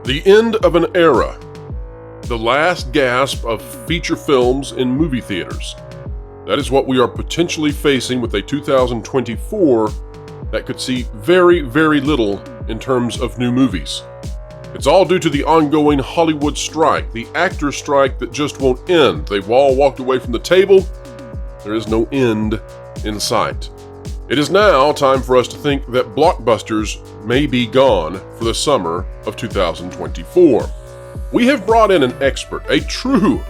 The end of an era. The last gasp of feature films in movie theaters. That is what we are potentially facing with a 2024 that could see very, very little in terms of new movies. It's all due to the ongoing Hollywood strike, the actor strike that just won't end. They've all walked away from the table. There is no end in sight. It is now time for us to think that Blockbusters may be gone for the summer of 2024. We have brought in an expert, a true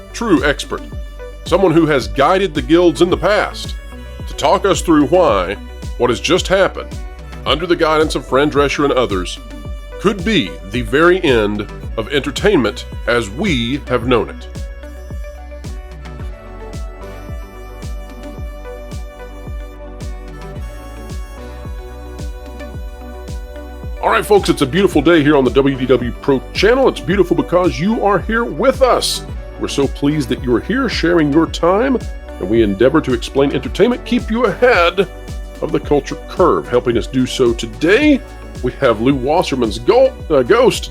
expert, someone who has guided the guilds in the past, to talk us through why what has just happened, under the guidance of Fran Drescher and others, could be the very end of entertainment as we have known it. All right, folks, it's a beautiful day here on the WDW Pro channel. It's beautiful because you are here with us. We're so pleased that you're here sharing your time, and we endeavor to explain entertainment, keep you ahead of the culture curve. Helping us do so today, we have Lou Wasserman's Ghost.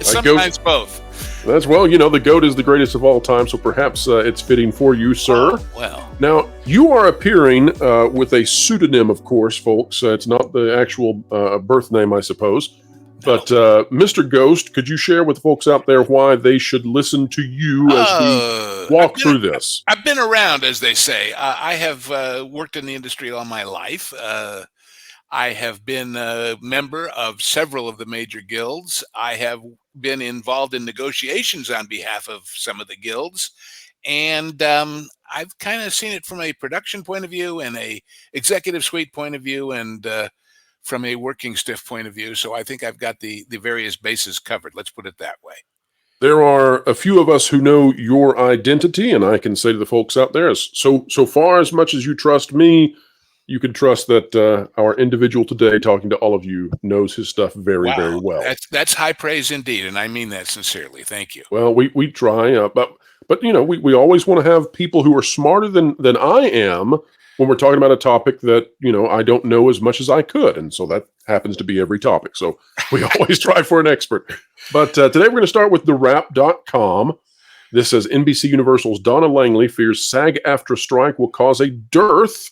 Sometimes both. That's, well, you know, the GOAT is the greatest of all time, so perhaps it's fitting for you, sir. Oh, well. Now, you are appearing with a pseudonym, of course, folks. It's not the actual birth name, I suppose. But Mr. Ghost, could you share with folks out there why they should listen to you as we walk through this? I've been around, as they say. I have worked in the industry all my life. I have been a member of several of the major guilds. I have been involved in negotiations on behalf of some of the guilds. And I've kind of seen it from a production point of view and a executive suite point of view and from a working stiff point of view. So I think I've got the various bases covered. Let's put it that way. There are a few of us who know your identity, and I can say to the folks out there, so far as much as you trust me, you can trust that our individual today talking to all of you knows his stuff very, very well. That's high praise indeed, and I mean that sincerely. Thank you. Well, we try, but you know, we always want to have people who are smarter than I am when we're talking about a topic that, you know, I don't know as much as I could, and so that happens to be every topic. So we always try for an expert. But today we're going to start with TheWrap.com. This says NBC Universal's Donna Langley fears SAG-AFTRA strike will cause a dearth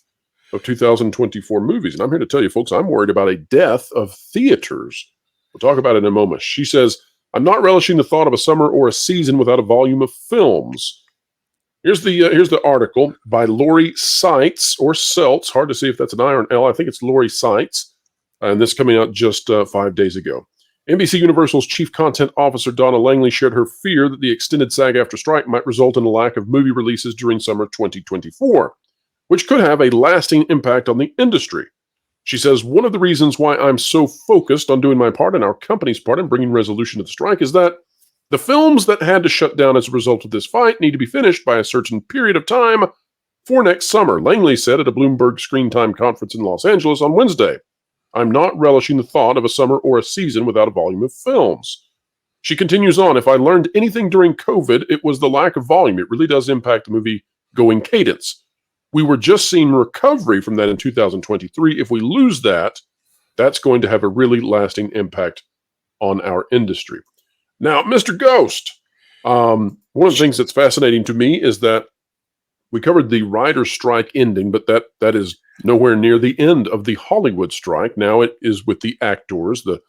of 2024 movies. And I'm here to tell you, folks, I'm worried about a death of theaters. We'll talk about it in a moment. She says, I'm not relishing the thought of a summer or a season without a volume of films. Here's the article by Lori Seitz, or Seltz. Hard to see if that's an I or an L. I think it's Lori Seitz. And this coming out just 5 days ago. NBC Universal's Chief Content Officer Donna Langley shared her fear that the extended SAG-AFTRA strike might result in a lack of movie releases during summer 2024. Which could have a lasting impact on the industry. She says, one of the reasons why I'm so focused on doing my part and our company's part in bringing resolution to the strike is that the films that had to shut down as a result of this fight need to be finished by a certain period of time for next summer, Langley said at a Bloomberg Screen Time conference in Los Angeles on Wednesday. I'm not relishing the thought of a summer or a season without a volume of films. She continues on, if I learned anything during COVID, it was the lack of volume. It really does impact the movie-going cadence. We were just seeing recovery from that in 2023. If we lose that, that's going to have a really lasting impact on our industry. Now, Mr. Ghost, one of the things that's fascinating to me is that we covered the writer's strike ending, but that is nowhere near the end of the Hollywood strike. Now it is with the actors. The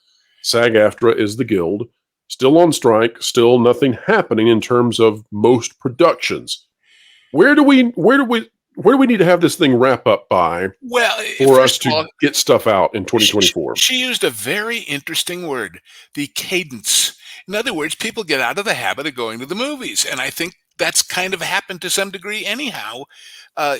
SAG-AFTRA is the guild. Still on strike, still nothing happening in terms of most productions. Where do we need to have this thing wrap up by for us to get stuff out in 2024? She used a very interesting word, the cadence. In other words, people get out of the habit of going to the movies. And I think that's kind of happened to some degree anyhow,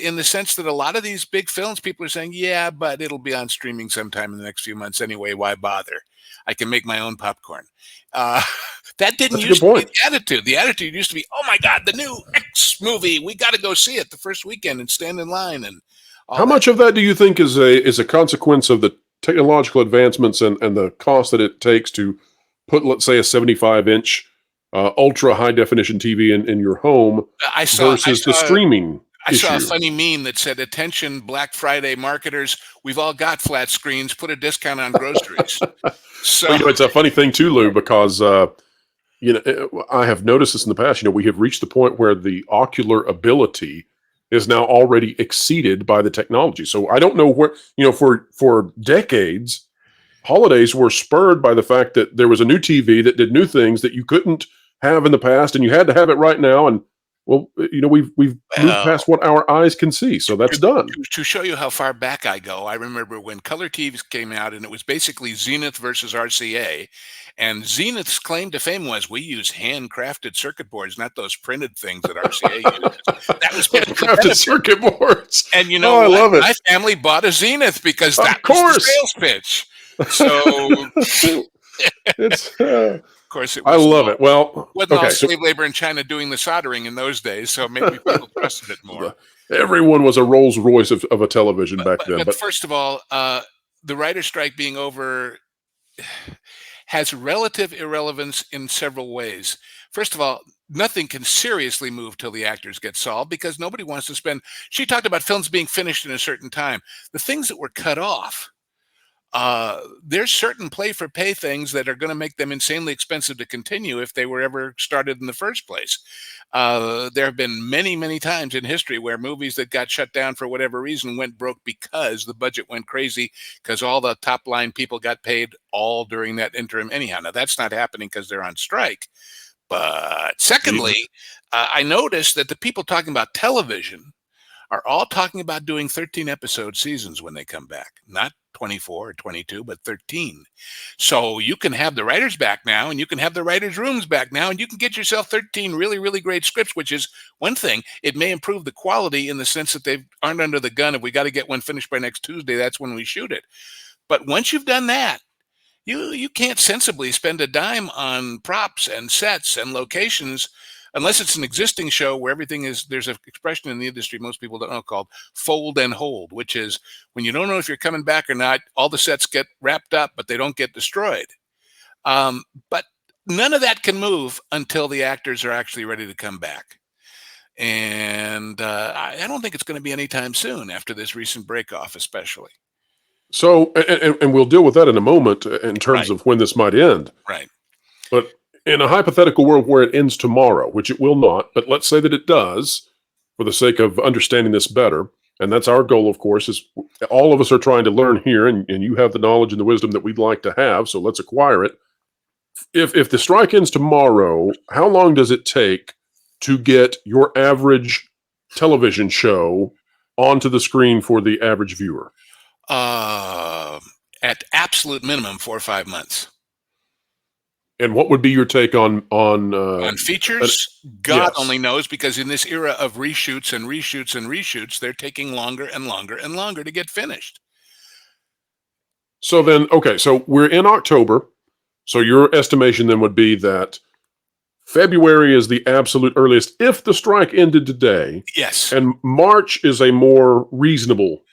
in the sense that a lot of these big films, people are saying, yeah, but it'll be on streaming sometime in the next few months anyway. Why bother? I can make my own popcorn. That didn't used to be the attitude. The attitude used to be, oh my God, the new X movie. We got to go see it the first weekend and stand in line. And how much of that do you think is a consequence of the technological advancements and the cost that it takes to put, let's say, a 75-inch ultra high definition TV in your home versus the streaming I saw a issue. funny meme that said, "Attention, Black Friday marketers, we've all got flat screens. Put a discount on groceries." Well, So, it's a funny thing too, Lou, because I have noticed this in the past. We have reached the point where the ocular ability is now already exceeded by the technology. So I don't know where, for decades, holidays were spurred by the fact that there was a new TV that did new things that you couldn't have in the past, and you had to have it right now. And well, we've moved well, past what our eyes can see, so to, that's done. to show you how far back I go, I remember when color TVs came out, and it was basically Zenith versus RCA. And Zenith's claim to fame was, "We use handcrafted circuit boards, not those printed things that RCA uses." That was part of the Handcrafted benefit. circuit boards. And you know Oh, I what? love it. My family bought a Zenith because that Of was the course. sales pitch. So, It's of course, it I love it. Well, wasn't all okay, so slave labor in China doing the soldering in those days, so maybe people trusted it more. everyone was a Rolls Royce of a television But back but, then. but But first of all, the writer's strike being over has relative irrelevance in several ways. First of all, nothing can seriously move till the actors get solved because nobody wants to spend. She talked about films being finished in a certain time. The things that were cut off, there's certain play for pay things that are going to make them insanely expensive to continue if they were ever started in the first place. There have been many, many times in history where movies that got shut down for whatever reason went broke because the budget went crazy because all the top line people got paid all during that interim anyhow. Now that's not happening because they're on strike. But see, secondly, I noticed that the people talking about television are all talking about doing 13 episode seasons when they come back, not 24 or 22, but 13. So you can have the writers back now, and you can have the writers' rooms back now, and you can get yourself 13 really, really great scripts, which is one thing. It may improve the quality in the sense that they aren't under the gun. If we got to get one finished by next Tuesday, that's when we shoot it. But once you've done that, you can't sensibly spend a dime on props and sets and locations unless it's an existing show where everything is. There's an expression in the industry most people don't know called fold and hold, which is when you don't know if you're coming back or not, all the sets get wrapped up but they don't get destroyed. But none of that can move until the actors are actually ready to come back, and I don't think it's going to be anytime soon after this recent break off especially. so and we'll deal with that in a moment in terms Right. of when this might end. Right. But in a hypothetical world where it ends tomorrow, which it will not, but let's say that it does, for the sake of understanding this better, and that's our goal, of course, is all of us are trying to learn here, and you have the knowledge and the wisdom that we'd like to have, so let's acquire it. If the strike ends tomorrow, how long does it take to get your average television show onto the screen for the average viewer? uh, at absolute minimum 4 or 5 months. And what would be your take on On features, God yes? only knows, because in this era of reshoots and reshoots and reshoots, they're taking longer and longer and longer to get finished. So then, okay, so we're in October. So your estimation then would be that February is the absolute earliest if the strike ended today, Yes. and March is a more reasonable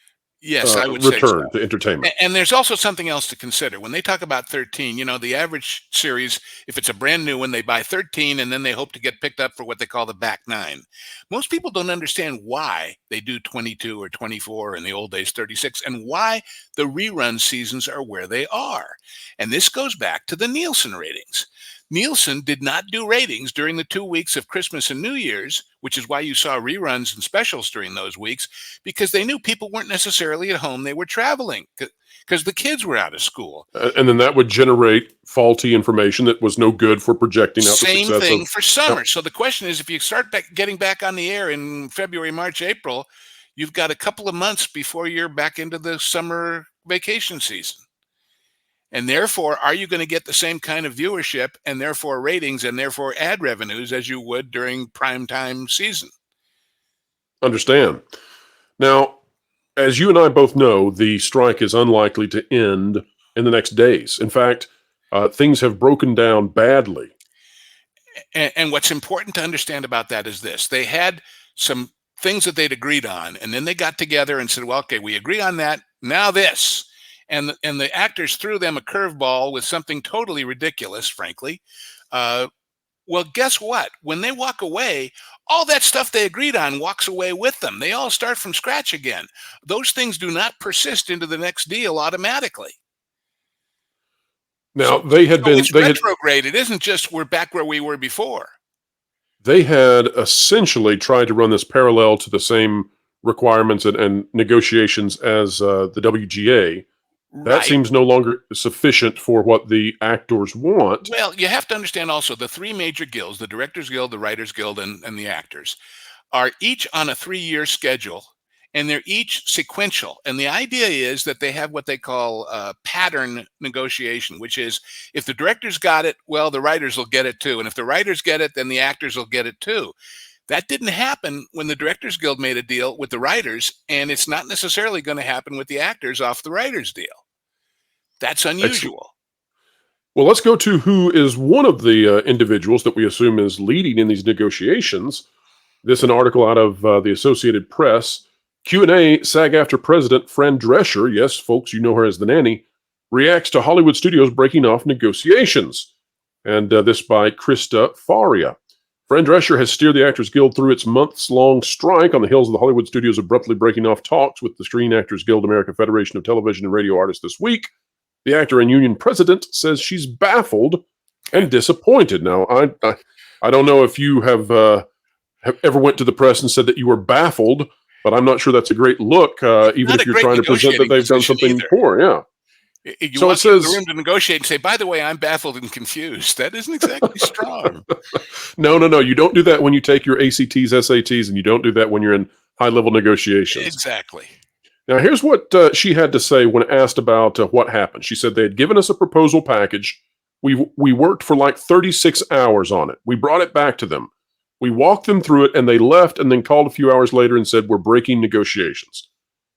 Yes, I would say so. return to entertainment. And there's also something else to consider. When they talk about 13, the average series, if it's a brand new one, they buy 13 and then they hope to get picked up for what they call the back nine. Most people don't understand why they do 22 or 24, in the old days 36, and why the rerun seasons are where they are. And this goes back to the Nielsen ratings. Nielsen did not do ratings during the 2 weeks of Christmas and New Year's, which is why you saw reruns and specials during those weeks, because they knew people weren't necessarily at home. They were traveling because the kids were out of school. And then that would generate faulty information that was no good for projecting out the Same success thing of. for summer. So the question is, if you start getting back on the air in February, March, April, you've got a couple of months before you're back into the summer vacation season. And therefore, are you going to get the same kind of viewership and therefore ratings and therefore ad revenues as you would during prime time season? Understand. Now, as you and I both know, the strike is unlikely to end in the next days. In fact, things have broken down badly. And what's important to understand about that is this: they had some things that they'd agreed on, and then they got together and said, well, okay, we agree on that. Now this. And the actors threw them a curveball with something totally ridiculous, frankly. Well, guess what? When they walk away, all that stuff they agreed on walks away with them. They all start from scratch again. Those things do not persist into the next deal automatically. Now So, they had so been it's retrograde. It isn't just we're back where we were before. they had essentially tried to run this parallel to the same requirements and negotiations as the WGA. That Right. seems no longer sufficient for what the actors want. Well, you have to understand also the three major guilds, the Directors Guild, the Writers Guild, and the Actors, are each on a 3-year schedule, and they're each sequential. And the idea is that they have what they call pattern negotiation, which is if the directors got it, well, the writers will get it too. And if the writers get it, then the actors will get it too. That didn't happen when the Directors Guild made a deal with the writers, and it's not necessarily going to happen with the actors off the writers' deal. That's Excellent. unusual. Well, let's go to who is one of the individuals that we assume is leading in these negotiations. This an article out of the Associated Press. Q&A SAG-AFTRA president Fran Drescher, yes, folks, you know her as the nanny, reacts to Hollywood studios breaking off negotiations. And this by Krista Faria. Fran Drescher has steered the Actors Guild through its months-long strike on the heels of the Hollywood studios abruptly breaking off talks with the Screen Actors Guild American Federation of Television and Radio Artists this week. The actor and union president says she's baffled and disappointed. Now, I don't know if you have ever went to the press and said that you were baffled, but I'm not sure that's a great look, even if you're trying to present that they've done something poor. Yeah. You So it walk into the says, room to negotiate and say, by the way, I'm baffled and confused. That isn't exactly strong. no. You don't do that when you take your ACTs, SATs, and you don't do that when you're in high-level negotiations. Exactly. Now, here's what she had to say when asked about what happened. She said they had given us a proposal package. We worked for like 36 hours on it. We brought it back to them. We walked them through it, and they left and then called a few hours later and said, we're breaking negotiations.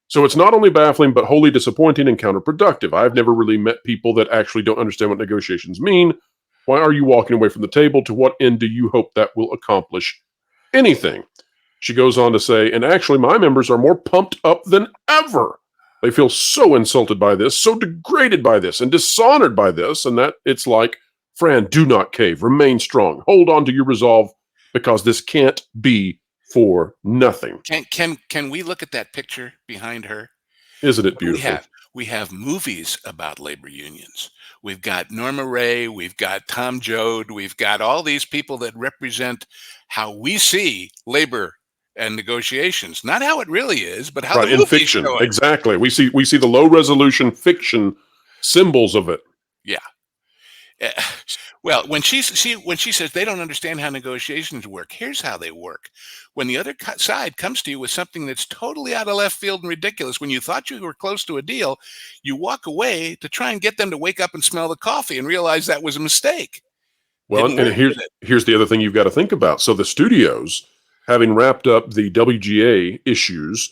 So it's not only baffling, but wholly disappointing and counterproductive. I've never really met people that actually don't understand what negotiations mean. Why are you walking away from the table? To what end do you hope that will accomplish anything? She goes on to say, and actually my members are more pumped up than ever. They feel so insulted by this, so degraded by this, and dishonored by this, and that it's like, Fran, do not cave, remain strong, hold on to your resolve, because this can't be for nothing. Can we look at that picture behind her? Isn't it beautiful? We have movies about labor unions. We've got Norma Ray, we've got Tom Joad, we've got all these people that represent how we see labor and negotiations, not how it really is, but how the in fiction. Exactly. We see the low resolution fiction symbols of it. Yeah. Well, when she says they don't understand how negotiations work, here's how they work. When the other side comes to you with something that's totally out of left field and ridiculous, when you thought you were close to a deal, you walk away to try and get them to wake up and smell the coffee and realize that was a mistake. Well, and here's the other thing you've got to think about. So the studios, having wrapped up the WGA issues,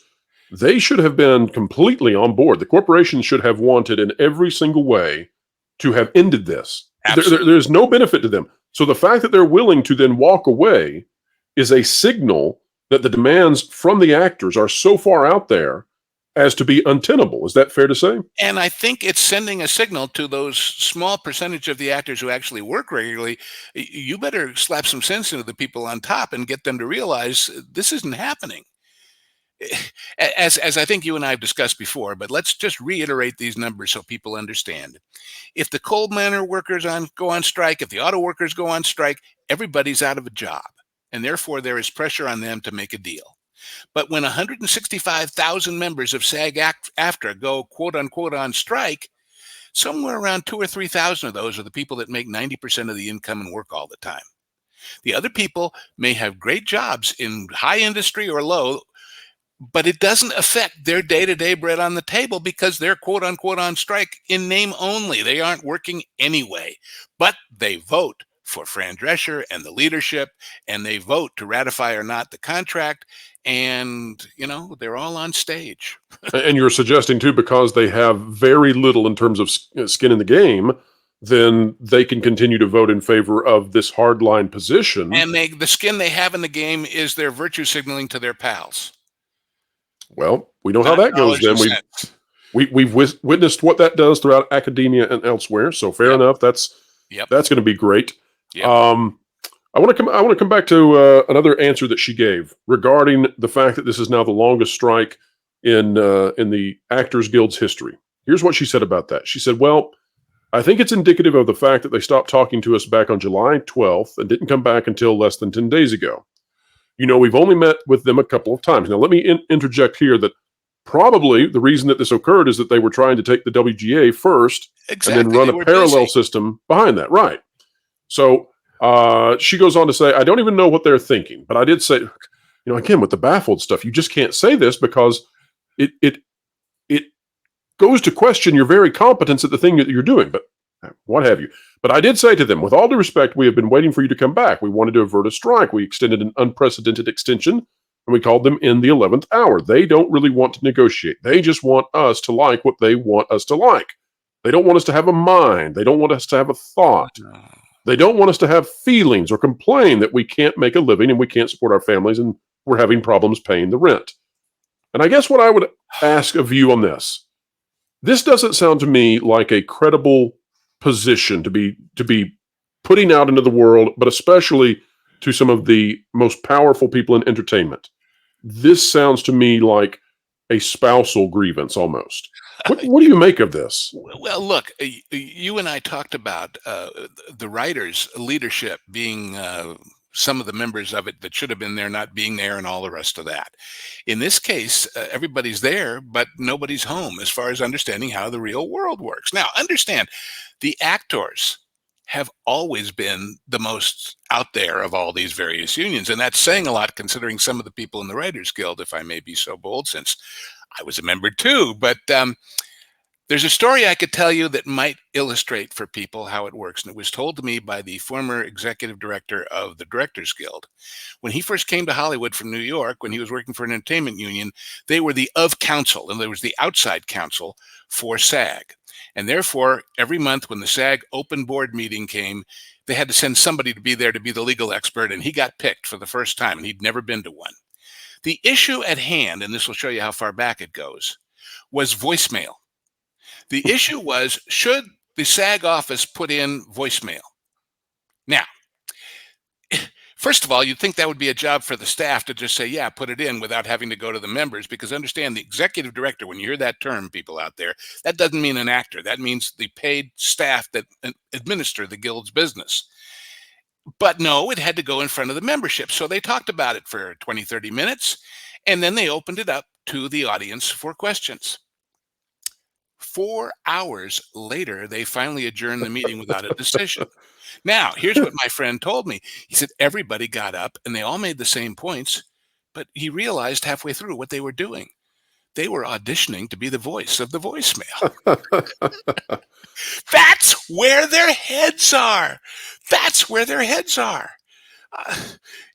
they should have been completely on board. The corporation should have wanted in every single way to have ended this. There's no benefit to them. So the fact that they're willing to then walk away is a signal that the demands from the actors are so far out there as to be untenable. Is that fair to say? And I think it's sending a signal to those small percentage of the actors who actually work regularly. You better slap some sense into the people on top and get them to realize this isn't happening. As I think you and I have discussed before, but let's just reiterate these numbers so people understand. If the coal miner workers go on strike, if the auto workers go on strike, everybody's out of a job, and therefore there is pressure on them to make a deal. But when 165,000 members of SAG-AFTRA go quote unquote on strike, somewhere around 2,000 or 3,000 of those are the people that make 90% of the income and work all the time. The other people may have great jobs in high industry or low, but it doesn't affect their day-to-day bread on the table because they're quote unquote on strike in name only. They aren't working anyway, but they vote for Fran Drescher and the leadership, and they vote to ratify or not the contract. And, they're all on stage. And you're suggesting too, because they have very little in terms of skin in the game, then they can continue to vote in favor of this hardline position. And the skin they have in the game is their virtue signaling to their pals. Well, we know how that goes then. We've witnessed what that does throughout academia and elsewhere. So fair enough. That's going to be great. Yep. I want to come back to another answer that she gave regarding the fact that this is now the longest strike in the Actors Guild's history. Here's what she said about that. She said, "Well, I think it's indicative of the fact that they stopped talking to us back on July 12th and didn't come back until less than 10 days ago. You know, we've only met with them a couple of times." Now, let me interject here that probably the reason that this occurred is that they were trying to take the WGA first and then Exactly. run They a were parallel busy. system behind that. Right. So she goes on to say, "I don't even know what they're thinking, but I did say, again, with the baffled stuff, you just can't say this because it goes to question your very competence at the thing that you're doing, but what have you. But I did say to them, with all due respect, we have been waiting for you to come back. We wanted to avert a strike. We extended an unprecedented extension, and we called them in the 11th hour. They don't really want to negotiate. They just want us to like what they want us to like. They don't want us to have a mind. They don't want us to have a thought. No. They don't want us to have feelings or complain that we can't make a living and we can't support our families and we're having problems paying the rent." And I guess what I would ask of you on this doesn't sound to me like a credible position to be putting out into the world, but especially to some of the most powerful people in entertainment. This sounds to me like a spousal grievance almost. What do you make of this? Well, look, you and I talked about the writers' leadership being some of the members of it that should have been there not being there and all the rest of that. In this case, everybody's there, but nobody's home as far as understanding how the real world works. Now, understand, the actors have always been the most out there of all these various unions. And that's saying a lot considering some of the people in the Writers Guild, if I may be so bold, since I was a member too. But there's a story I could tell you that might illustrate for people how it works. And it was told to me by the former executive director of the Directors Guild. When he first came to Hollywood from New York, when he was working for an entertainment union, they were the of counsel, and there was the outside counsel for SAG. And therefore, every month when the SAG open board meeting came, they had to send somebody to be there to be the legal expert, and he got picked for the first time, and he'd never been to one. The issue at hand, and this will show you how far back it goes, was voicemail. The issue was, should the SAG office put in voicemail? Now, first of all, you'd think that would be a job for the staff to just say, yeah, put it in without having to go to the members, because understand the executive director, when you hear that term, people out there, that doesn't mean an actor. That means the paid staff that administer the guild's business. But no, it had to go in front of the membership. So they talked about it for 20, 30 minutes, and then they opened it up to the audience for questions. 4 hours later, they finally adjourned the meeting without a decision. Now, here's what my friend told me. He said everybody got up and they all made the same points, but he realized halfway through what they were doing. They were auditioning to be the voice of the voicemail. That's where their heads are. That's where their heads are. Uh,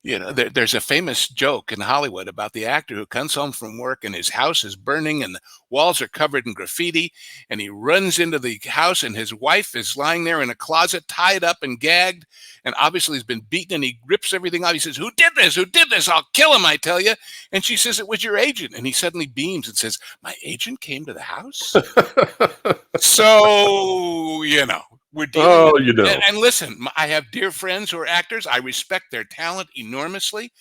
there's a famous joke in Hollywood about the actor who comes home from work and his house is burning and the walls are covered in graffiti, and he runs into the house and his wife is lying there in a closet, tied up and gagged, and obviously has been beaten, and he rips everything off. He says, "Who did this? Who did this? I'll kill him, I tell you." And she says, "It was your agent." And he suddenly beams and says, "My agent came to the house?" So, we're dealing with, Oh, and listen, I have dear friends who are actors. I respect their talent enormously.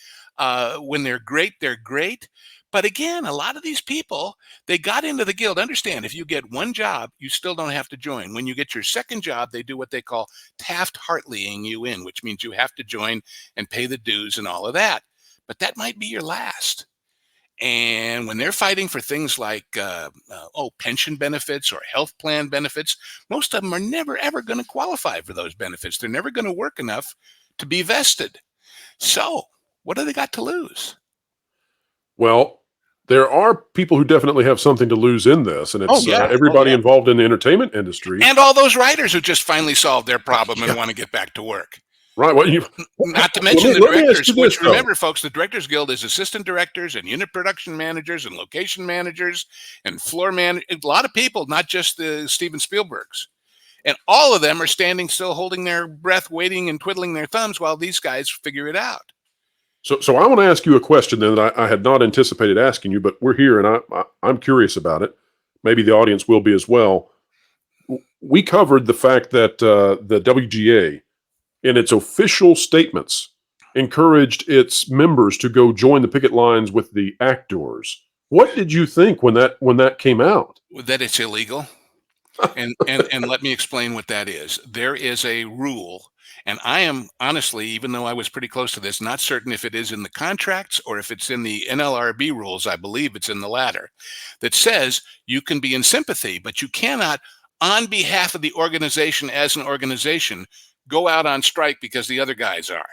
When they're great, they're great. But again, a lot of these people, they got into the guild. Understand, if you get one job, you still don't have to join. When you get your second job, they do what they call Taft-Hartleying you in, which means you have to join and pay the dues and all of that. But that might be your last. And when they're fighting for things like, pension benefits or health plan benefits, most of them are never, ever going to qualify for those benefits. They're never going to work enough to be vested. So what do they got to lose? Well, there are people who definitely have something to lose in this, and Oh, it's yeah. Oh, everybody yeah. involved in the entertainment industry. And all those writers who just finally solved their problem and Yeah. want to get back to work. Right. Well, Not to mention the let me ask directors, you this, which, though. remember, folks, the Directors Guild is assistant directors and unit production managers and location managers and floor man. A lot of people, not just the Steven Spielbergs. And all of them are standing still, holding their breath, waiting and twiddling their thumbs while these guys figure it out. So I want to ask you a question then that I had not anticipated asking you, but we're here and I'm curious about it. Maybe the audience will be as well. We covered the fact that the WGA in its official statements, encouraged its members to go join the picket lines with the actors. What did you think when that came out? That it's illegal. And let me explain what that is. There is a rule, and I am honestly, even though I was pretty close to this, not certain if it is in the contracts or if it's in the NLRB rules. I believe it's in the latter, that says you can be in sympathy, but you cannot, on behalf of the organization as an organization, go out on strike because the other guys are.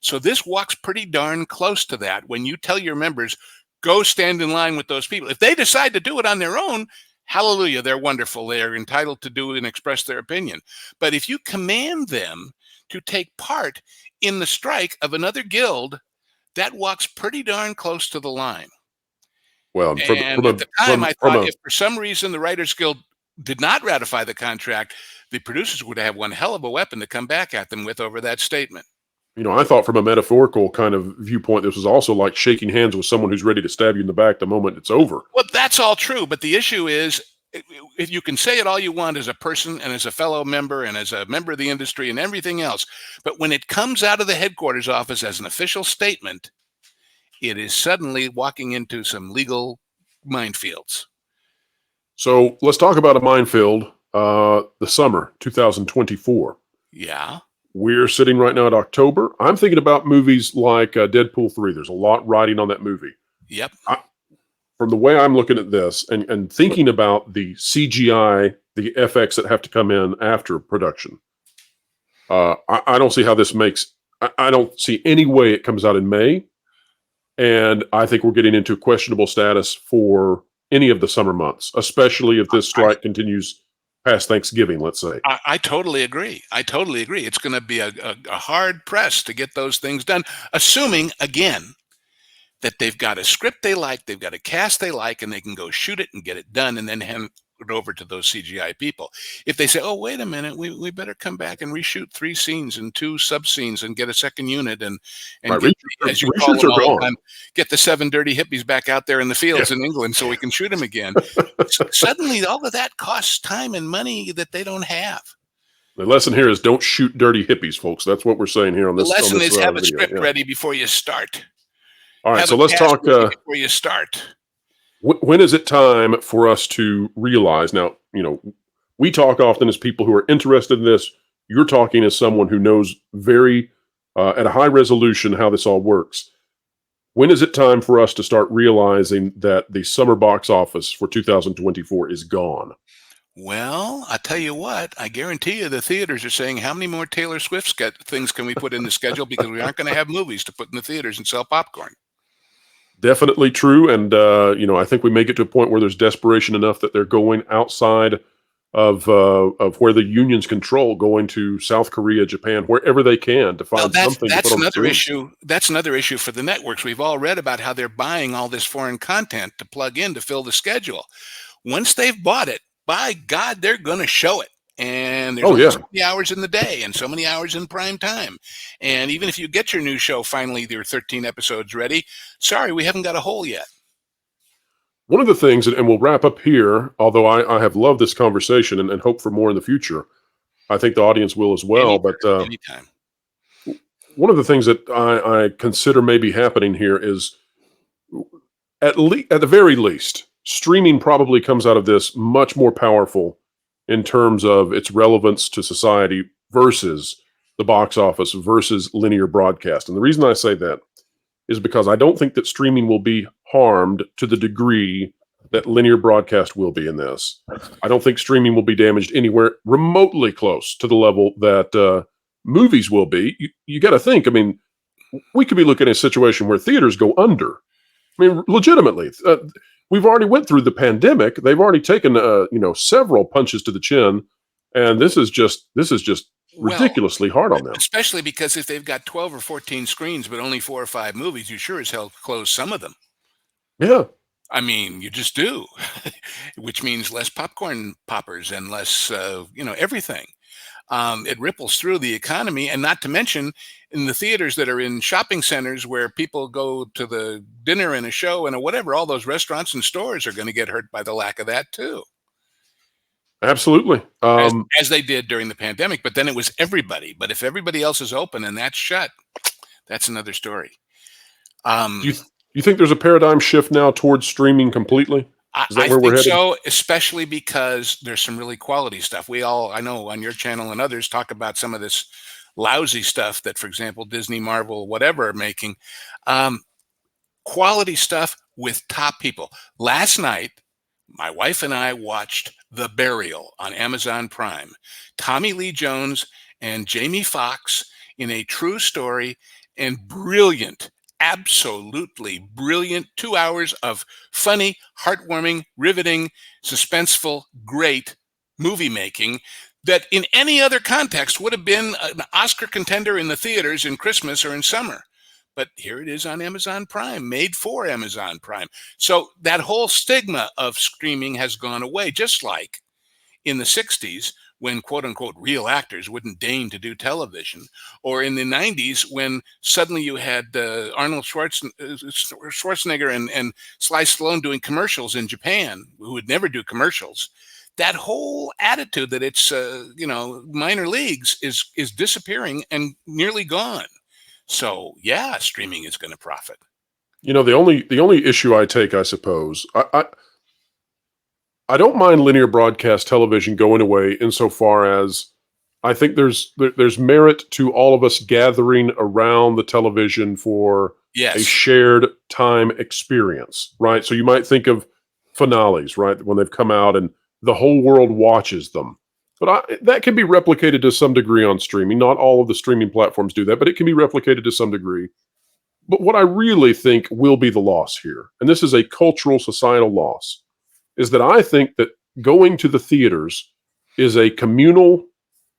So this walks pretty darn close to that when you tell your members, go stand in line with those people. If they decide to do it on their own, hallelujah, they're wonderful. They're entitled to do and express their opinion. But if you command them to take part in the strike of another guild, that walks pretty darn close to the line. Well, And at the time, I thought if for some reason the Writers Guild did not ratify the contract, the producers would have one hell of a weapon to come back at them with over that statement. I thought from a metaphorical kind of viewpoint, this was also like shaking hands with someone who's ready to stab you in the back the moment it's over. Well, that's all true. But the issue is, if you can say it all you want as a person and as a fellow member and as a member of the industry and everything else, but when it comes out of the headquarters office as an official statement, it is suddenly walking into some legal minefields. So let's talk about a minefield, the summer 2024. Yeah. We're sitting right now at October. I'm thinking about movies like Deadpool 3. There's a lot riding on that movie. Yep. From the way I'm looking at this and thinking about the CGI, the FX that have to come in after production, I don't see how this makes, I don't see any way it comes out in May. And I think we're getting into questionable status for any of the summer months, especially if this strike continues past Thanksgiving, let's say. I totally agree. I totally agree. It's going to be a hard press to get those things done, assuming, again, that they've got a script they like, they've got a cast they like, and they can go shoot it and get it done and then hand it over to those CGI people. If they say, oh, wait a minute, we better come back and reshoot 3 scenes and 2 sub scenes and get a second unit and Right, get, as you call them all the gone. time, get the 7 dirty hippies back out there in the fields in England so we can shoot them again. Suddenly, all of that costs time and money that they don't have. The lesson here is don't shoot dirty hippies, folks. That's what we're saying here on this. The lesson is have a video. script ready before you start. All right, Have so a let's cast talk. ready before you start. When is it time for us to realize? Now, we talk often as people who are interested in this. You're talking as someone who knows very at a high resolution how this all works. When is it time for us to start realizing that the summer box office for 2024 is gone? Well, I tell you what, I guarantee you the theaters are saying, how many more Taylor Swift things can we put in the schedule because we aren't going to have movies to put in the theaters and sell popcorn. Definitely true. And, I think we may get to a point where there's desperation enough that they're going outside of where the unions control, going to South Korea, Japan, wherever they can to find something. That's another issue. That's another issue for the networks. We've all read about how they're buying all this foreign content to plug in to fill the schedule. Once they've bought it, by God, they're going to show it. And there's only so many hours in the day and so many hours in prime time. And even if you get your new show finally, your 13 episodes ready, sorry, we haven't got a hole yet. One of the things, and we'll wrap up here, although I have loved this conversation and hope for more in the future. I think the audience will as well. Anytime. One of the things that I consider maybe happening here is, at the very least, streaming probably comes out of this much more powerful in terms of its relevance to society versus the box office versus linear broadcast. And the reason I say that is because I don't think that streaming will be harmed to the degree that linear broadcast will be in this. I don't think streaming will be damaged anywhere remotely close to the level that movies will be. You got to think, we could be looking at a situation where theaters go under. Legitimately. We've already went through the pandemic. They've already taken, several punches to the chin, and this is just ridiculously hard on them. Especially because if they've got 12 or 14 screens, but only 4 or 5 movies, you sure as hell close some of them. Yeah. You just do, which means less popcorn poppers and less, everything. It ripples through the economy, and not to mention in the theaters that are in shopping centers where people go to the dinner and a show and a whatever, all those restaurants and stores are going to get hurt by the lack of that too. Absolutely. as they did during the pandemic. But then it was everybody. But if everybody else is open and that's shut, that's another story. Do you think there's a paradigm shift now towards streaming completely? Is that I where we're think headed? so, especially because there's some really quality stuff. I know on your channel and others talk about some of this lousy stuff that, for example, Disney, Marvel, whatever are making. Um, Quality stuff with top people. Last night, my wife and I watched The Burial on Amazon Prime. Tommy Lee Jones and Jamie Foxx in a true story and brilliant, absolutely brilliant 2 hours of funny, heartwarming, riveting, suspenseful, great movie making that in any other context would have been an Oscar contender in the theaters in Christmas or in summer. But here it is on Amazon Prime, made for Amazon Prime. So that whole stigma of streaming has gone away, just like in the 60s when quote unquote real actors wouldn't deign to do television, or in the 90s when suddenly you had Arnold Schwarzenegger and Sly Stallone doing commercials in Japan, who would never do commercials. That whole attitude that it's minor leagues is disappearing and nearly gone. So yeah, streaming is going to profit. The only issue I take, I suppose, I don't mind linear broadcast television going away insofar as I think there's merit to all of us gathering around the television for a Yes. shared time experience, right? So you might think of finales, right, when they've come out and the whole world watches them. But that can be replicated to some degree on streaming. Not all of the streaming platforms do that, but it can be replicated to some degree. But what I really think will be the loss here, and this is a cultural, societal loss, is that I think that going to the theaters is a communal,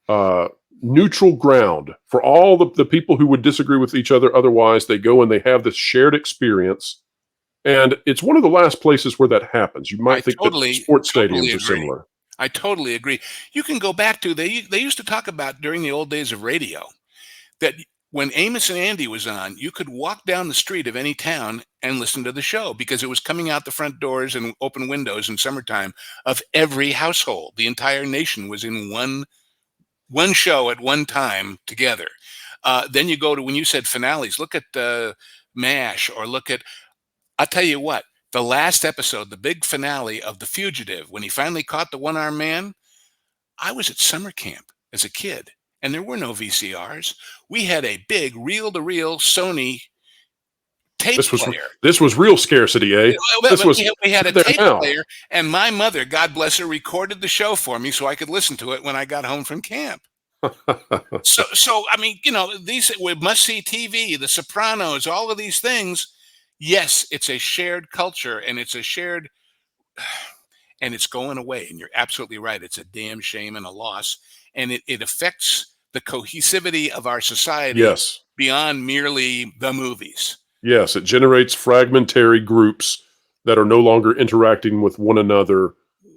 uh, neutral ground for all the people who would disagree with each other otherwise. They go and they have this shared experience. And it's one of the last places where that happens. You I might think that totally, sports totally stadiums are agree. similar. I totally agree. You can go back to they used to talk about during the old days of radio that when Amos and Andy was on, you could walk down the street of any town and listen to the show because it was coming out the front doors and open windows in summertime of every household. The entire nation was in one show at one time together. Then you go to when you said finales. Look at MASH, or look at. I'll tell you what. The last episode, the big finale of The Fugitive, when he finally caught the one-armed man, I was at summer camp as a kid, and there were no VCRs. We had a big reel-to-reel Sony tape This was player. this was real scarcity, eh? This was We had a there tape now. player, and my mother, God bless her, recorded the show for me so I could listen to it when I got home from camp. So I mean, these we must-see TV, The Sopranos, all of these things. Yes, it's a shared culture, and it's a shared, and it's going away. And you're absolutely right. It's a damn shame and a loss, and it affects the cohesivity of our society Yes. beyond merely the movies. Yes, it generates fragmentary groups that are no longer interacting with one another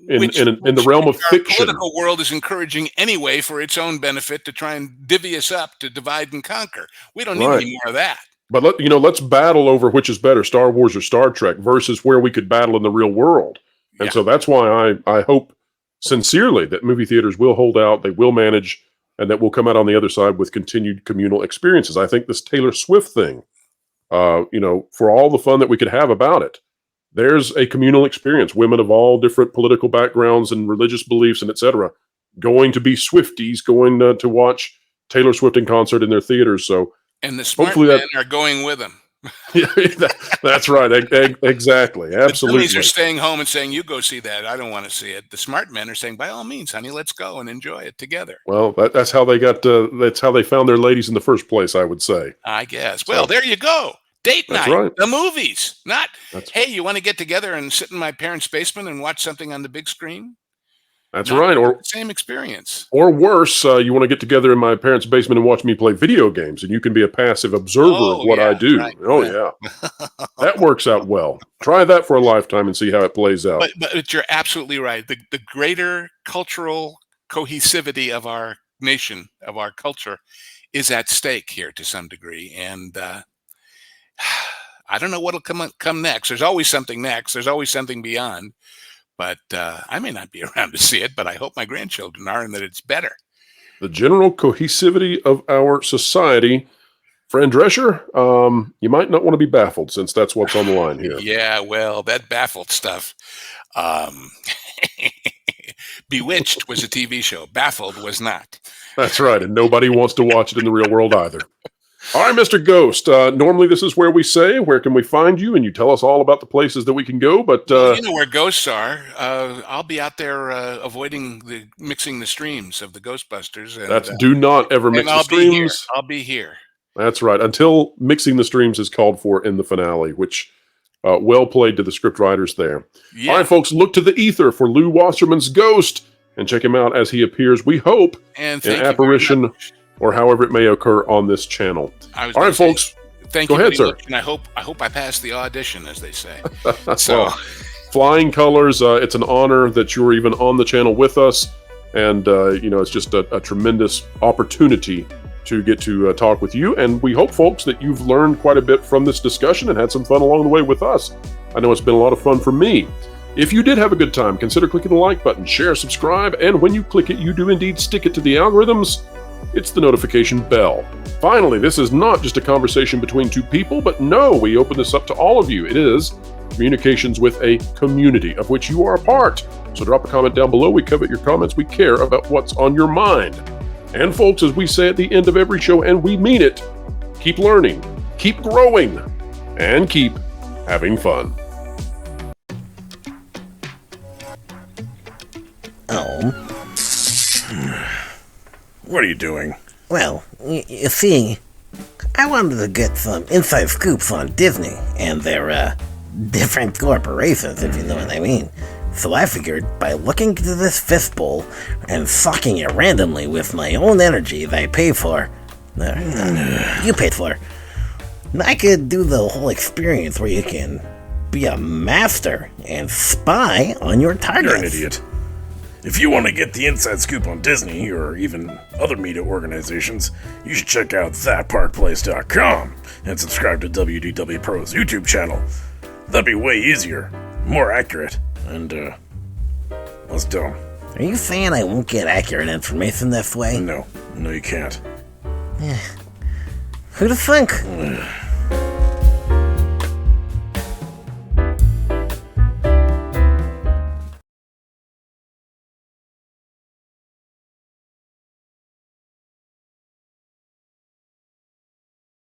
in Which, in the realm of our fiction. political world is encouraging anyway for its own benefit to try and divvy us up to divide and conquer. We don't need Right. any more of that. But let's battle over which is better, Star Wars or Star Trek, versus where we could battle in the real world. And Yeah. so that's why I hope sincerely that movie theaters will hold out, they will manage, and that we'll come out on the other side with continued communal experiences. I think this Taylor Swift thing, for all the fun that we could have about it, there's a communal experience. Women of all different political backgrounds and religious beliefs and etc. going to be Swifties, going to watch Taylor Swift in concert in their theaters. So And the smart hopefully men are going with them. yeah, that's right. Exactly. The dummies Absolutely. are staying home and saying, "You go see that. I don't want to see it." The smart men are saying, "By all means, honey, let's go and enjoy it together." Well, that's how they got. That's how they found their ladies in the first place, I would say. I guess. So Well, there you go. Date that's night, right. the movies. Not, That's hey, you want to get together and sit in my parents' basement and watch something on the big screen? that's Not right. the same experience. Or worse, you want to get together in my parents' basement and watch me play video games, and you can be a passive observer of Oh what I yeah, do. right. Oh Yeah. yeah, that works out well. Try that for a lifetime and see how it plays out. But you're absolutely right. The greater cultural cohesivity of our nation, of our culture, is at stake here to some degree, and I don't know what'll come next. There's always something next. There's always something beyond. But I may not be around to see it, but I hope my grandchildren are and that it's better. The general cohesivity of our society. Fran Drescher, you might not want to be baffled since that's what's on the line here. Yeah, well, that baffled stuff. Um, Bewitched was a TV show. Baffled was not. That's right, and nobody wants to watch it in the real world either. All right, Mr. Ghost, normally this is where we say, where can we find you? And you tell us all about the places that we can go, but... you know where ghosts are. I'll be out there avoiding mixing the streams of the Ghostbusters. And, that's do not ever mix the streams. I'll be here. That's right, until mixing the streams is called for in the finale, which... well played to the script writers there. Yeah. All right, folks, look to the ether for Lew Wasserman's Ghost and check him out as he appears, we hope, in apparition or however it may occur on this channel. All right, folks. Thank you. Go ahead, sir. And I hope I pass the audition, as they say. So, well, flying colors. It's an honor that you're even on the channel with us, and it's just a tremendous opportunity to get to talk with you. And we hope, folks, that you've learned quite a bit from this discussion and had some fun along the way with us. I know it's been a lot of fun for me. If you did have a good time, consider clicking the like button, share, subscribe, and when you click it, you do indeed stick it to the algorithms. It's the notification bell. Finally, this is not just a conversation between two people, but no, we open this up to all of you. It is communications with a community of which you are a part. So drop a comment down below. We covet your comments. We care about what's on your mind. And folks, as we say at the end of every show, and we mean it, keep learning, keep growing, and keep having fun. Oh. What are you doing? Well, you see, I wanted to get some inside scoops on Disney and their different corporations, if you know what I mean. So I figured by looking into this fistbowl and sucking it randomly with my own energy that I pay for, you paid for, I could do the whole experience where you can be a master and spy on your targets. You're an idiot. If you want to get the inside scoop on Disney or even other media organizations, you should check out thatparkplace.com and subscribe to WDW Pro's YouTube channel. That'd be way easier, more accurate, and less dumb. Are you saying I won't get accurate information this way? No, you can't. Who'd have think?